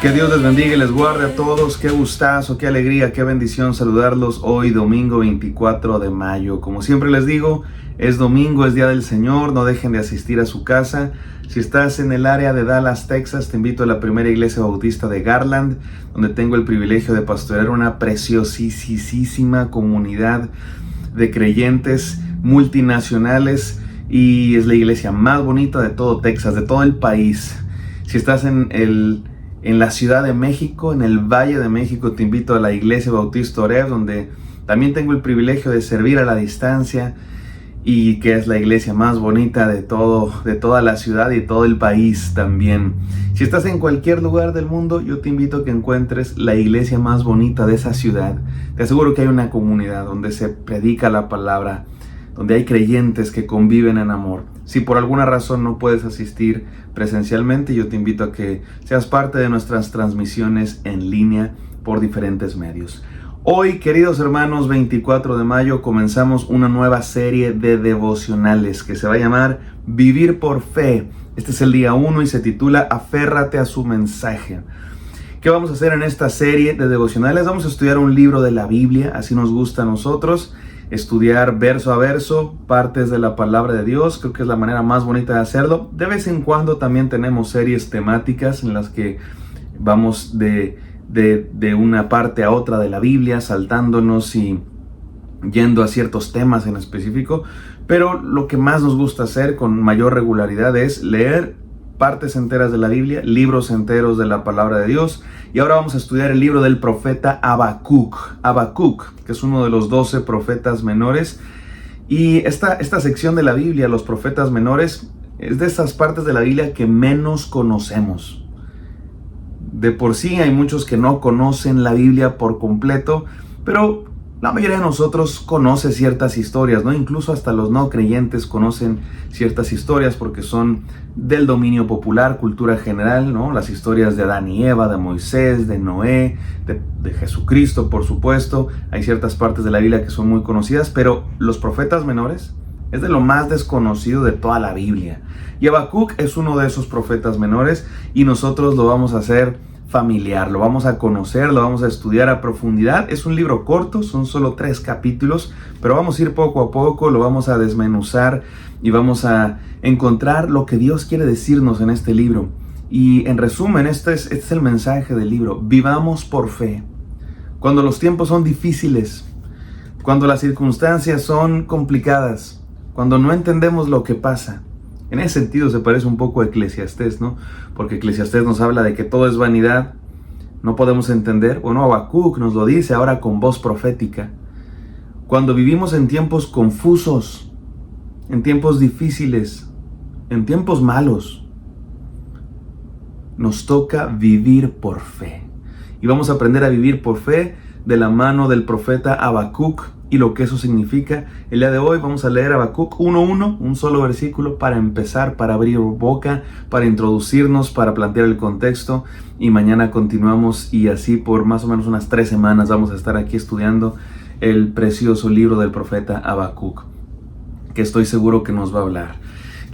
Que Dios les bendiga y les guarde a todos. Qué gustazo, qué alegría, qué bendición saludarlos hoy domingo 24 de mayo. Como siempre les digo, es domingo, es Día del Señor, no dejen de asistir a su casa. Si estás en el área de Dallas, Texas, te invito a la primera iglesia bautista de Garland, donde tengo el privilegio de pastorear una preciosísima comunidad de creyentes multinacionales y es la iglesia más bonita de todo Texas, de todo el país. Si estás en la Ciudad de México, en el Valle de México, te invito a la Iglesia Bautista Oreb, donde también tengo el privilegio de servir a la distancia y que es la iglesia más bonita de toda la ciudad y todo el país también. Si estás en cualquier lugar del mundo, yo te invito a que encuentres la iglesia más bonita de esa ciudad. Te aseguro que hay una comunidad donde se predica la palabra, donde hay creyentes que conviven en amor. Si por alguna razón no puedes asistir presencialmente, yo te invito a que seas parte de nuestras transmisiones en línea por diferentes medios. Hoy, queridos hermanos, 24 de mayo, comenzamos una nueva serie de devocionales que se va a llamar Vivir por Fe. Este es el día 1 y se titula Aférrate a su mensaje. ¿Qué vamos a hacer en esta serie de devocionales? Vamos a estudiar un libro de la Biblia, así nos gusta a nosotros. Estudiar verso a verso partes de la palabra de Dios, creo que es la manera más bonita de hacerlo. De vez en cuando también tenemos series temáticas en las que vamos de una parte a otra de la Biblia, saltándonos y yendo a ciertos temas en específico, pero lo que más nos gusta hacer con mayor regularidad es leer partes enteras de la Biblia, libros enteros de la palabra de Dios. Y ahora vamos a estudiar el libro del profeta Habacuc, que es uno de los 12 profetas menores. Y esta sección de la Biblia, los profetas menores, es de esas partes de la Biblia que menos conocemos. De por sí hay muchos que no conocen la Biblia por completo, pero la mayoría de nosotros conoce ciertas historias, ¿no? Incluso hasta los no creyentes conocen ciertas historias porque son del dominio popular, cultura general, ¿no? Las historias de Adán y Eva, de Moisés, de Noé, de Jesucristo, por supuesto. Hay ciertas partes de la Biblia que son muy conocidas, pero los profetas menores es de lo más desconocido de toda la Biblia. Y Habacuc es uno de esos profetas menores y nosotros lo vamos a hacer familiar, lo vamos a conocer, lo vamos a estudiar a profundidad. Es un libro corto, son solo 3 capítulos, pero vamos a ir poco a poco, lo vamos a desmenuzar y vamos a encontrar lo que Dios quiere decirnos en este libro. Y en resumen, este es el mensaje del libro: vivamos por fe. Cuando los tiempos son difíciles, cuando las circunstancias son complicadas, cuando no entendemos lo que pasa. En ese sentido se parece un poco a Eclesiastés, ¿no? Porque Eclesiastés nos habla de que todo es vanidad, no podemos entender. Bueno, Habacuc nos lo dice ahora con voz profética. Cuando vivimos en tiempos confusos, en tiempos difíciles, en tiempos malos, nos toca vivir por fe. Y vamos a aprender a vivir por fe de la mano del profeta Habacuc y lo que eso significa. El día de hoy vamos a leer Habacuc 1:1, un solo versículo para empezar, para abrir boca, para introducirnos, para plantear el contexto, y mañana continuamos y así por más o menos unas 3 semanas vamos a estar aquí estudiando el precioso libro del profeta Habacuc, que estoy seguro que nos va a hablar.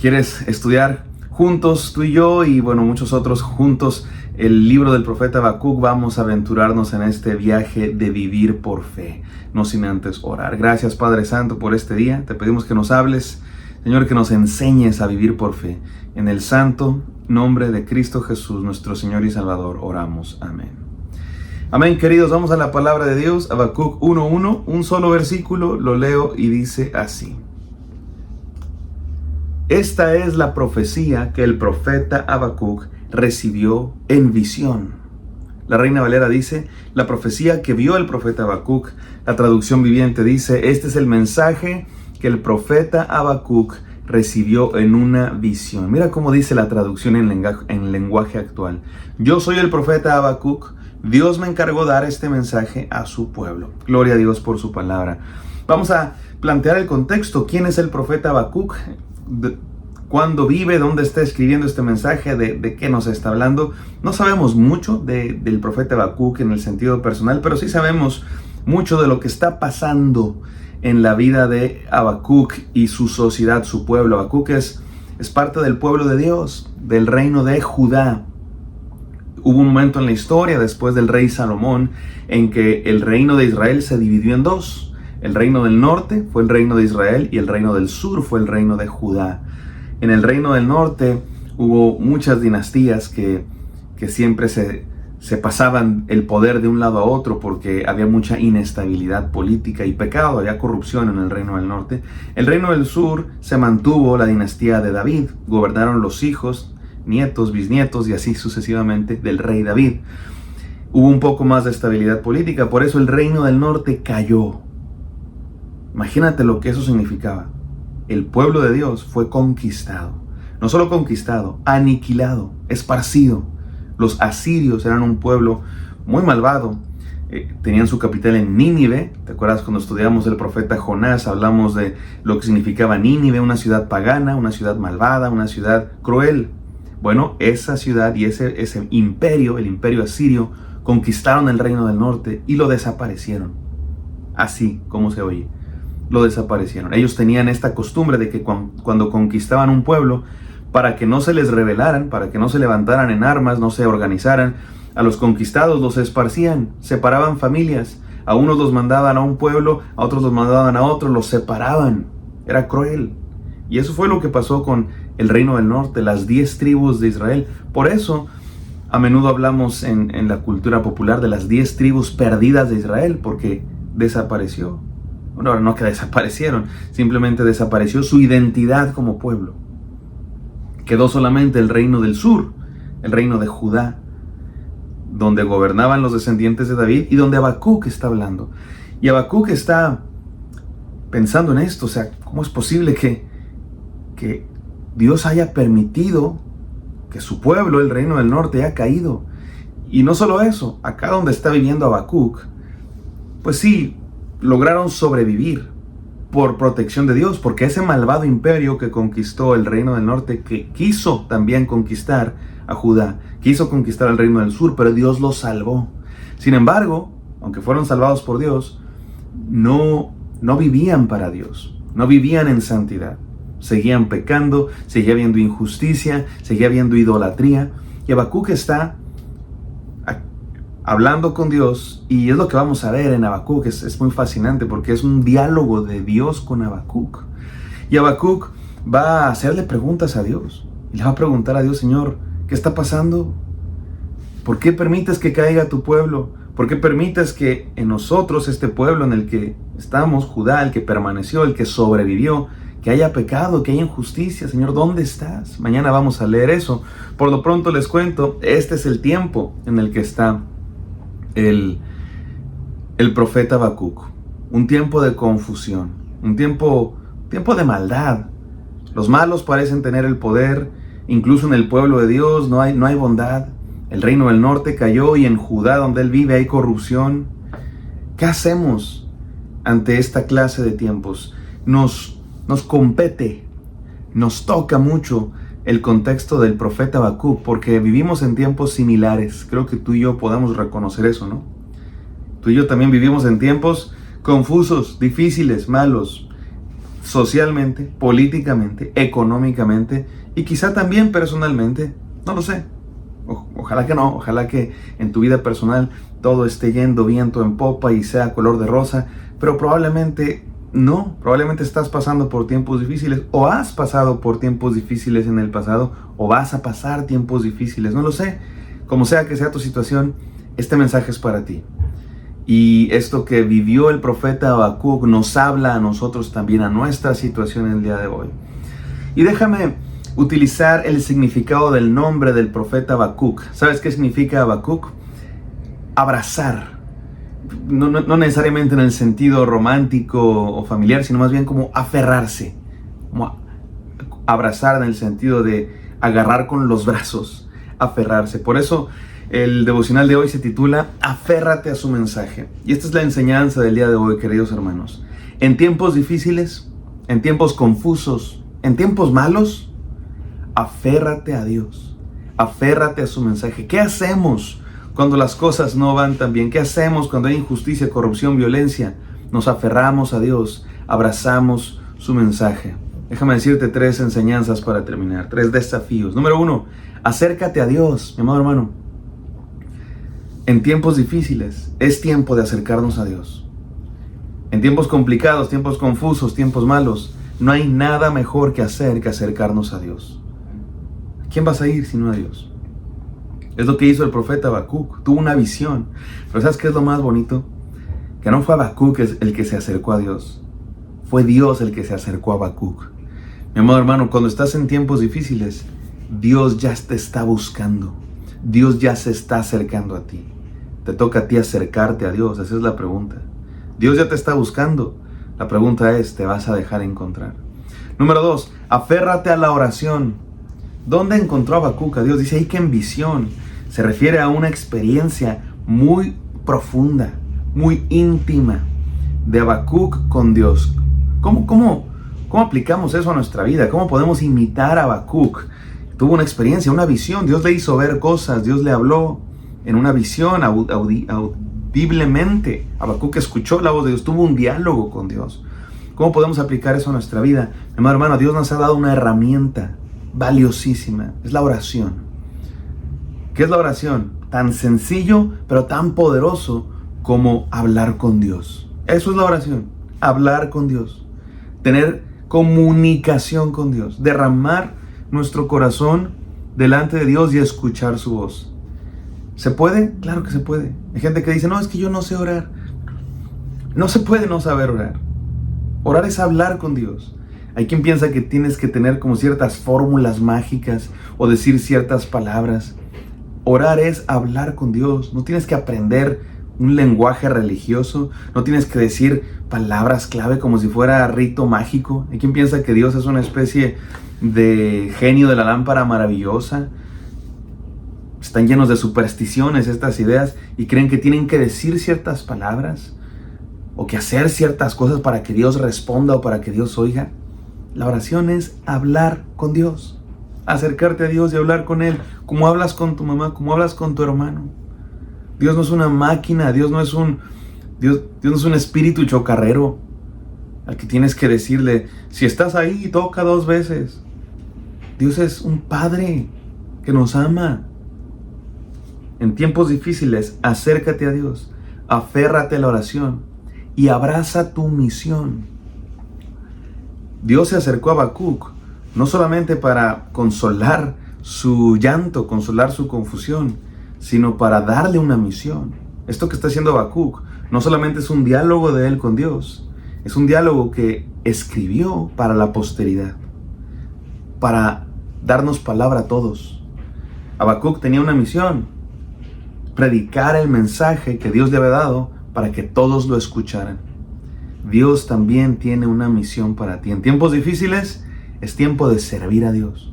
¿Quieres estudiar juntos, tú y yo, y bueno, muchos otros juntos, el libro del profeta Habacuc? Vamos a aventurarnos en este viaje de vivir por fe, no sin antes orar. Gracias, Padre Santo, por este día. Te pedimos que nos hables, Señor, que nos enseñes a vivir por fe. En el santo nombre de Cristo Jesús, nuestro Señor y Salvador, oramos. Amén. Amén, queridos. Vamos a la palabra de Dios. Habacuc 1:1, un solo versículo, lo leo y dice así: Esta es la profecía que el profeta Habacuc recibió en visión. La Reina Valera dice, la profecía que vio el profeta Habacuc. La traducción viviente dice, este es el mensaje que el profeta Habacuc recibió en una visión. Mira cómo dice la traducción en lenguaje actual. Yo soy el profeta Habacuc. Dios me encargó dar este mensaje a su pueblo. Gloria a Dios por su palabra. Vamos a plantear el contexto. ¿Quién es el profeta Habacuc? ¿Cuándo vive? ¿Dónde está escribiendo este mensaje? ¿De qué nos está hablando? No sabemos mucho del profeta Habacuc en el sentido personal, pero sí sabemos mucho de lo que está pasando en la vida de Habacuc y su sociedad, su pueblo. Habacuc es parte del pueblo de Dios, del reino de Judá. Hubo un momento en la historia, después del rey Salomón, en que el reino de Israel se dividió en dos. El reino del norte fue el reino de Israel y el reino del sur fue el reino de Judá. En el reino del norte hubo muchas dinastías que siempre se pasaban el poder de un lado a otro porque había mucha inestabilidad política y pecado, había corrupción en el reino del norte. El reino del sur se mantuvo la dinastía de David, gobernaron los hijos, nietos, bisnietos y así sucesivamente del rey David. Hubo un poco más de estabilidad política, por eso el reino del norte cayó. Imagínate lo que eso significaba. El pueblo de Dios fue conquistado. No solo conquistado, aniquilado, esparcido. Los asirios eran un pueblo muy malvado. Tenían su capital en Nínive. ¿Te acuerdas cuando estudiamos el profeta Jonás? Hablamos de lo que significaba Nínive, una ciudad pagana, una ciudad malvada, una ciudad cruel. Bueno, esa ciudad y ese imperio, el imperio asirio, conquistaron el reino del norte y lo desaparecieron. Así como se oye. Lo desaparecieron. Ellos tenían esta costumbre de que cuando conquistaban un pueblo, para que no se les rebelaran, para que no se levantaran en armas, no se organizaran, a los conquistados los esparcían, separaban familias, a unos los mandaban a un pueblo, a otros los mandaban a otro, los separaban. Era cruel. Y eso fue lo que pasó con el reino del norte, las 10 tribus de Israel. Por eso, a menudo hablamos en la cultura popular de las 10 tribus perdidas de Israel, porque desapareció. Bueno, no que desaparecieron, simplemente desapareció su identidad como pueblo. Quedó solamente el reino del sur, el reino de Judá, donde gobernaban los descendientes de David y donde Habacuc está hablando. Y Habacuc está pensando en esto, o sea, ¿cómo es posible que Dios haya permitido que su pueblo, el reino del norte, haya caído? Y no solo eso, acá donde está viviendo Habacuc, pues sí, lograron sobrevivir por protección de Dios, porque ese malvado imperio que conquistó el reino del norte, que quiso también conquistar a Judá, quiso conquistar el reino del sur, pero Dios los salvó. Sin embargo, aunque fueron salvados por Dios, no vivían para Dios, no vivían en santidad. Seguían pecando, seguía habiendo injusticia, seguía habiendo idolatría. Y Habacuc está hablando con Dios, y es lo que vamos a ver en Habacuc. Es muy fascinante porque es un diálogo de Dios con Habacuc. Y Habacuc va a hacerle preguntas a Dios. Y le va a preguntar a Dios: Señor, ¿qué está pasando? ¿Por qué permites que caiga tu pueblo? ¿Por qué permites que en nosotros, este pueblo en el que estamos, Judá, el que permaneció, el que sobrevivió, que haya pecado, que haya injusticia? Señor, ¿dónde estás? Mañana vamos a leer eso. Por lo pronto les cuento, este es el tiempo en el que está el profeta Habacuc. Un tiempo de confusión, un tiempo de maldad. Los malos parecen tener el poder, incluso en el pueblo de Dios no hay bondad. El reino del norte cayó y en Judá, donde él vive, hay corrupción. ¿Qué hacemos ante esta clase de tiempos? Nos compete, nos toca mucho el contexto del profeta Habacuc, porque vivimos en tiempos similares. Creo que tú y yo podamos reconocer eso, ¿no? Tú y yo también vivimos en tiempos confusos, difíciles, malos, socialmente, políticamente, económicamente y quizá también personalmente. No lo sé. Ojalá que no, ojalá que en tu vida personal todo esté yendo viento en popa y sea color de rosa, pero probablemente no, probablemente estás pasando por tiempos difíciles, o has pasado por tiempos difíciles en el pasado, o vas a pasar tiempos difíciles, no lo sé. Como sea que sea tu situación, este mensaje es para ti. Y esto que vivió el profeta Habacuc nos habla a nosotros también, a nuestra situación el día de hoy. Y déjame utilizar el significado del nombre del profeta Habacuc. ¿Sabes qué significa Habacuc? Abrazar. No necesariamente en el sentido romántico o familiar, sino más bien como aferrarse. Como abrazar en el sentido de agarrar con los brazos, aferrarse. Por eso el devocional de hoy se titula Aférrate a su mensaje. Y esta es la enseñanza del día de hoy, queridos hermanos. En tiempos difíciles, en tiempos confusos, en tiempos malos, aférrate a Dios, aférrate a su mensaje. ¿Qué hacemos cuando las cosas no van tan bien? ¿Qué hacemos cuando hay injusticia, corrupción, violencia? Nos aferramos a Dios, abrazamos su mensaje. Déjame decirte 3 enseñanzas para terminar, 3 desafíos. Número 1, acércate a Dios, mi amado hermano. En tiempos difíciles es tiempo de acercarnos a Dios. En tiempos complicados, tiempos confusos, tiempos malos, no hay nada mejor que hacer que acercarnos a Dios. ¿A quién vas a ir sino a Dios? Es lo que hizo el profeta Habacuc. Tuvo una visión. Pero ¿sabes qué es lo más bonito? Que no fue Habacuc el que se acercó a Dios. Fue Dios el que se acercó a Habacuc. Mi amado hermano, cuando estás en tiempos difíciles, Dios ya te está buscando. Dios ya se está acercando a ti. Te toca a ti acercarte a Dios. Esa es la pregunta. Dios ya te está buscando. La pregunta es, ¿te vas a dejar encontrar? Número 2, aférrate a la oración. ¿Dónde encontró Habacuc a Dios? Dice ahí que en visión. Se refiere a una experiencia muy profunda, muy íntima de Habacuc con Dios. ¿Cómo aplicamos eso a nuestra vida? ¿Cómo podemos imitar a Habacuc? Tuvo una experiencia, una visión. Dios le hizo ver cosas. Dios le habló en una visión audiblemente. Habacuc escuchó la voz de Dios. Tuvo un diálogo con Dios. ¿Cómo podemos aplicar eso a nuestra vida? Mi hermano, Dios nos ha dado una herramienta valiosísima. Es la oración. ¿Qué es la oración? Tan sencillo, pero tan poderoso como hablar con Dios. Eso es la oración. Hablar con Dios. Tener comunicación con Dios. Derramar nuestro corazón delante de Dios y escuchar su voz. ¿Se puede? Claro que se puede. Hay gente que dice, no, es que yo no sé orar. No se puede no saber orar. Orar es hablar con Dios. Hay quien piensa que tienes que tener como ciertas fórmulas mágicas o decir ciertas palabras. Orar es hablar con Dios. No tienes que aprender un lenguaje religioso. No tienes que decir palabras clave como si fuera rito mágico. Hay quien piensa que Dios es una especie de genio de la lámpara maravillosa. Están llenos de supersticiones estas ideas y creen que tienen que decir ciertas palabras o que hacer ciertas cosas para que Dios responda o para que Dios oiga. La oración es hablar con Dios. Acercarte a Dios y hablar con Él, como hablas con tu mamá, como hablas con tu hermano. Dios no es una máquina, Dios no es un espíritu chocarrero al que tienes que decirle, si estás ahí, toca 2 veces. Dios es un Padre que nos ama. En tiempos difíciles, acércate a Dios, aférrate a la oración y abraza tu misión. Dios se acercó a Habacuc no solamente para consolar su llanto, consolar su confusión, sino para darle una misión. Esto que está haciendo Habacuc no solamente es un diálogo de él con Dios, es un diálogo que escribió para la posteridad, para darnos palabra a todos. Habacuc tenía una misión: predicar el mensaje que Dios le había dado para que todos lo escucharan. Dios también tiene una misión para ti. En tiempos difíciles es tiempo de servir a Dios.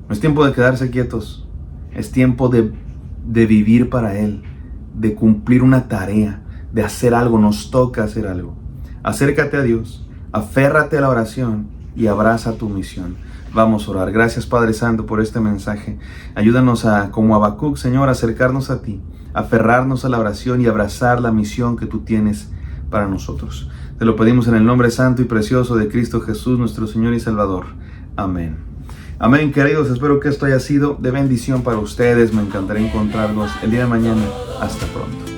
No es tiempo de quedarse quietos. Es tiempo de vivir para Él, de cumplir una tarea, de hacer algo. Nos toca hacer algo. Acércate a Dios, aférrate a la oración y abraza tu misión. Vamos a orar. Gracias, Padre Santo, por este mensaje. Ayúdanos como Habacuc, Señor, a acercarnos a ti, aferrarnos a la oración y abrazar la misión que tú tienes para nosotros. Te lo pedimos en el nombre santo y precioso de Cristo Jesús, nuestro Señor y Salvador. Amén. Amén, queridos. Espero que esto haya sido de bendición para ustedes. Me encantaría encontrarlos el día de mañana. Hasta pronto.